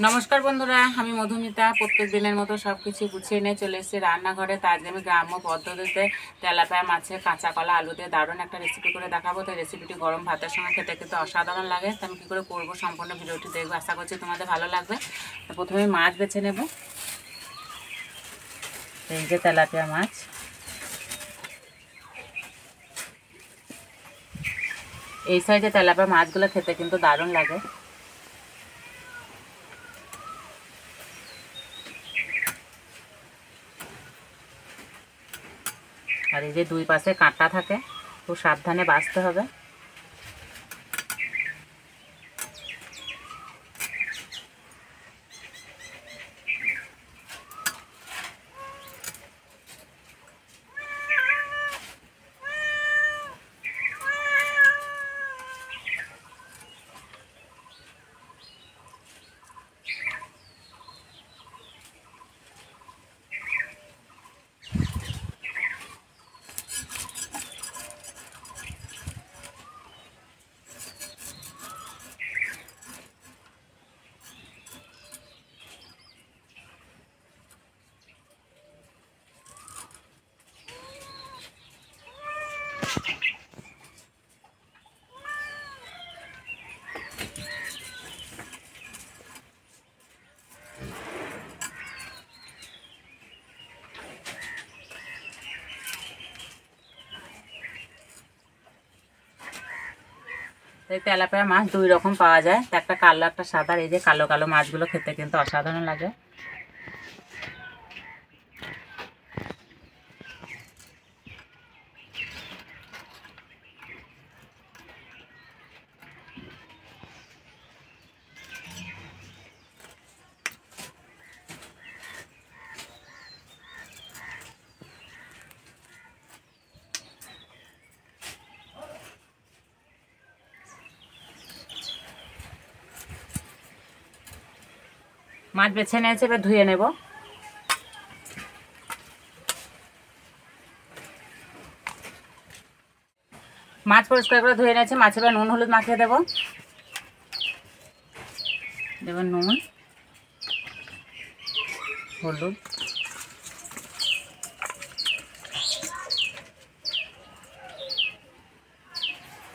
নমস্কার বন্ধুরা, আমি মধুমিতা। প্রত্যেক দিনের মতো সব কিছু গুছিয়ে নিয়ে চলে এসেছি রান্নাঘরে। তার আজকে আমি গ্রাম্য পদ্ধতিতে তেলাপিয়া মাছের কাঁচা কলা আলু দিয়ে দারুণ একটা রেসিপি করে দেখাবো। তো রেসিপিটি গরম ভাতের সঙ্গে খেতে কিন্তু অসাধারণ লাগে। তো আমি কী করে করবো সম্পূর্ণ ভিডিওটি দেখবো, আশা করছি তোমাদের ভালো লাগবে। তো প্রথমে মাছ বেছে নেব। এই যে তেলাপিয়া মাছ, এই সাইজে তেলাপিয়া মাছগুলো খেতে কিন্তু দারুণ লাগে। আর এই যে দুই পাশে কাঁটা থাকে, খুব সাবধানে বাছতে হবে। এই তেলাপিয়া মাছ দুই রকম পাওয়া যায়, একটা কালো একটা সাদা। এই যে কালো কালো মাছগুলো খেতে কিন্তু অসাধারণ লাগে। মাছ বেছে নিয়েছে, এবার ধুয়ে নেব। মাছ পরিষ্কার করে ধুয়ে নিয়েছে, মাছে এবার নুন হলুদ মাখিয়ে দেবো। দেব নুন হলুদ,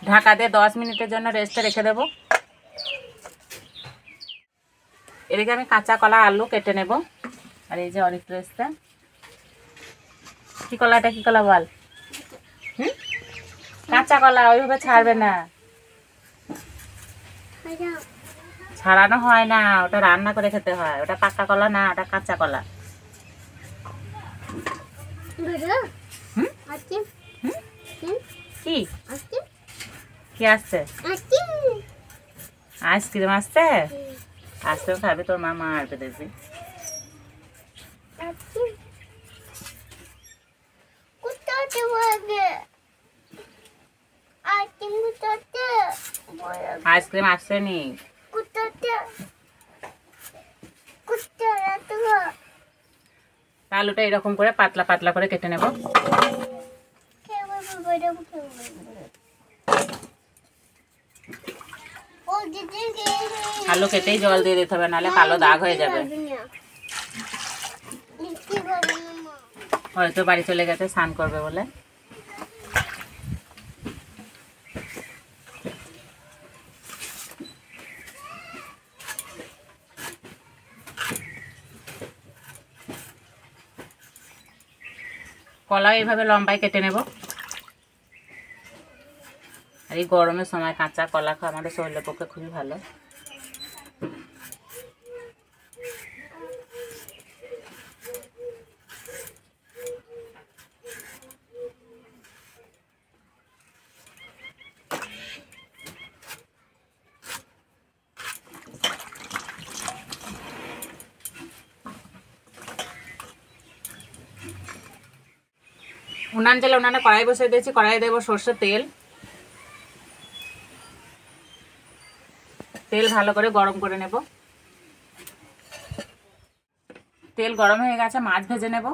ঢাকা দিয়ে 10 মিনিটের জন্য রেস্টে রেখে দেব। এদিকে আমি কাঁচা কলা আলু কেটে নেব। আর এই যে অনেক রেস্টে, কি কলাটা কি কলা বল? কাঁচা কলা, ওইভাবে ছাড়বে না, ছাড়ানো হয় না, ওটা রান্না করে খেতে হয়। ওটা পাকা কলা না, ওটা কাঁচা কলা। কি কি আসছে? আইসক্রিম আসছে? আইসক্রিম খাবি? তোর মা মারবে দেখবি। আইসক্রিম আসেনি। আলুটা এরকম করে পাতলা পাতলা করে কেটে নেব। আলু কেটেই জল দিয়ে দিতে হবে, নাহলে কালো দাগ হয়ে যাবে। হয়তো বাড়ি চলে গেছে স্নান করবে বলে। কলা এইভাবে লম্বায় কেটে নেব। আর এই গরমের সময় কাঁচা কলা খাওয়া আমাদের শরীরের পক্ষে খুবই ভালো। উনান জেলে উনানে কড়াই বসিয়ে দিয়েছি। কড়াইয়ে দেবো সর্ষের তেল। তেল ভালো করে গরম করে নেব। তেল গরম হয়ে গেছে, মাছ ভেজে নেব।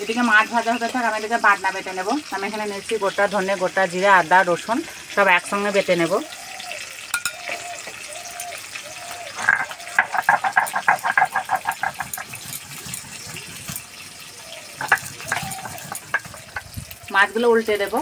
এদিকে মাছ ভাজা হতে থাক, আমি এদিকে বাটনা বেটে নেব। আমি এখানে নিচ্ছি গোটা ধনে, গোটা জিরে, আদা, রসুন সব একসঙ্গে বেটে নেব। মাছগুলো উল্টে দেব।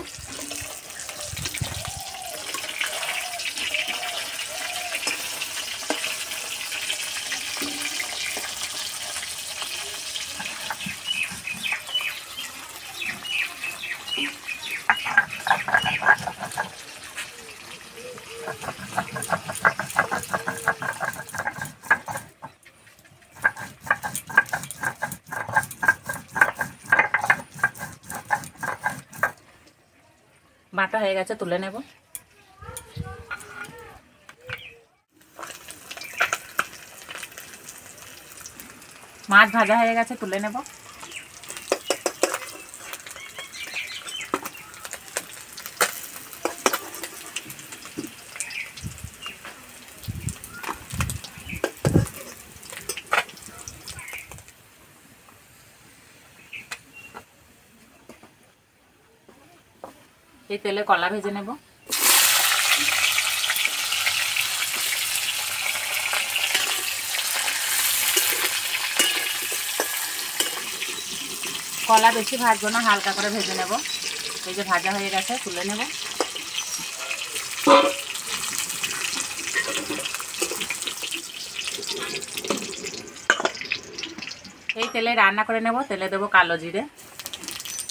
বাটা হয়ে গেছে, তুলে নেব। মাছ ভাজা হয়ে গেছে, তুলে নেব। এই তেলে কলা ভেজে নেব। কলা বেশি ভাজবো না, হালকা করে ভেজে নেব। এই যে ভাজা হয়ে গেছে, তুলে নেব। এই তেলে রান্না করে নেব। তেলে দেবো কালো জিরে,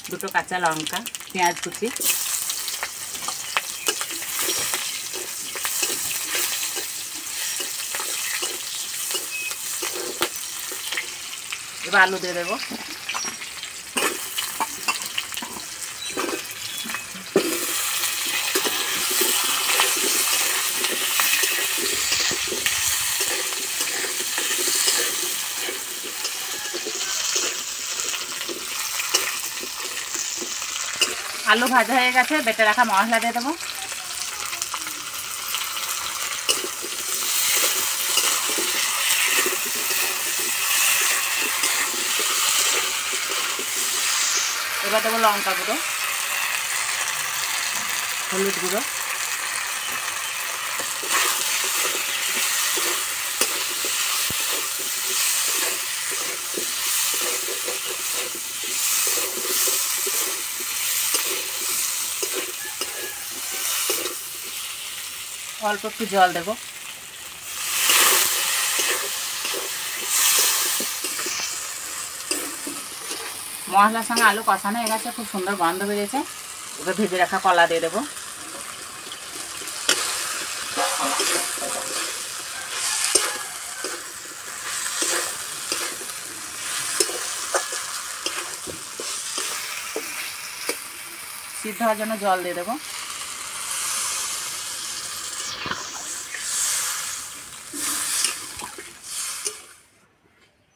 দুটো কাঁচা লঙ্কা, পেঁয়াজ কুচি, এবার আলু দিয়ে দেবো। আলু ভাজা হয়ে গেছে, বেটে রাখা মশলা দিয়ে দেবো। এবার দেবো লঙ্কা গুঁড়ো, হলুদ গুঁড়ো, অল্প একটু জল দেবো। মশলার সঙ্গে আলু কষানো হয়ে গেছে, খুব সুন্দর গন্ধ বেরিয়েছে। এবার ভেজে রাখা কলা দিয়ে দেবো। সিদ্ধ হওয়ার জন্য জল দিয়ে দেবো।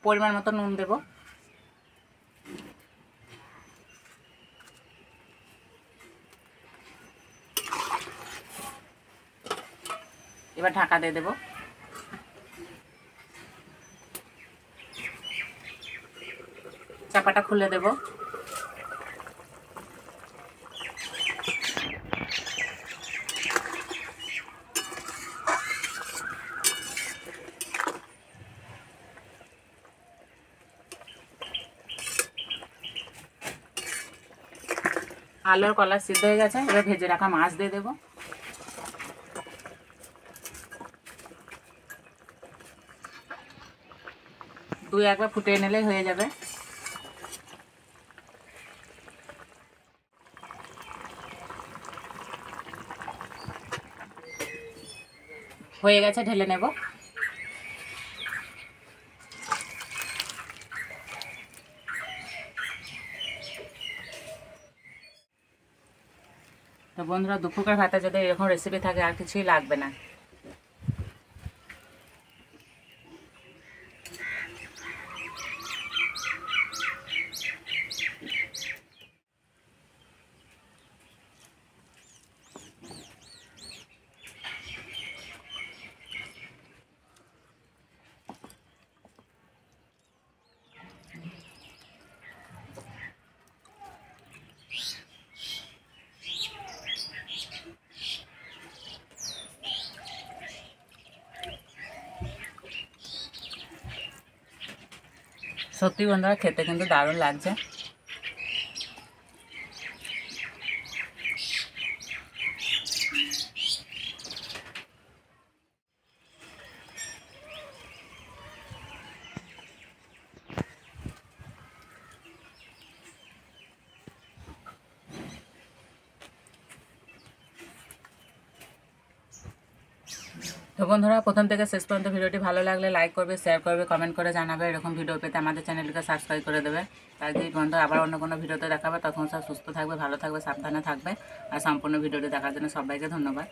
পরিমাণ মতো নুন দেবো। এবার ঢাকা দিয়ে দেবো। চাপাটা খুলে দেবো। আলুর কলা সিদ্ধ হয়ে গেছে, এবার ভেজে রাখা মাছ দিয়ে দেবো। দুই একবার ফুটিয়ে নিলেই হয়ে যাবে। হয়ে গেছে, ঢেলে নেব। তো বন্ধুরা, দুপুরকার ভাতে যদি এরকম রেসিপি থাকে আর কিছুই লাগবে না। সত্যি বন্ধুরা খেতে কিন্তু দারুণ লাগছে। তো বন্ধুরা প্রথম থেকে শেষ পর্যন্ত ভিডিওটি ভালো লাগলে লাইক করবে, শেয়ার করবে, কমেন্ট করে জানাবে। এরকম ভিডিও পেতে আমাদের চ্যানেলটিকে সাবস্ক্রাইব করে দেবে। তাই বন্ধু আবার অন্য কোনো ভিডিওতে দেখাবে, তখন সব সুস্থ থাকবে, ভালো থাকবে, সাবধানে থাকবে। আর সম্পূর্ণ ভিডিওটি দেখার জন্য সবাইকে ধন্যবাদ।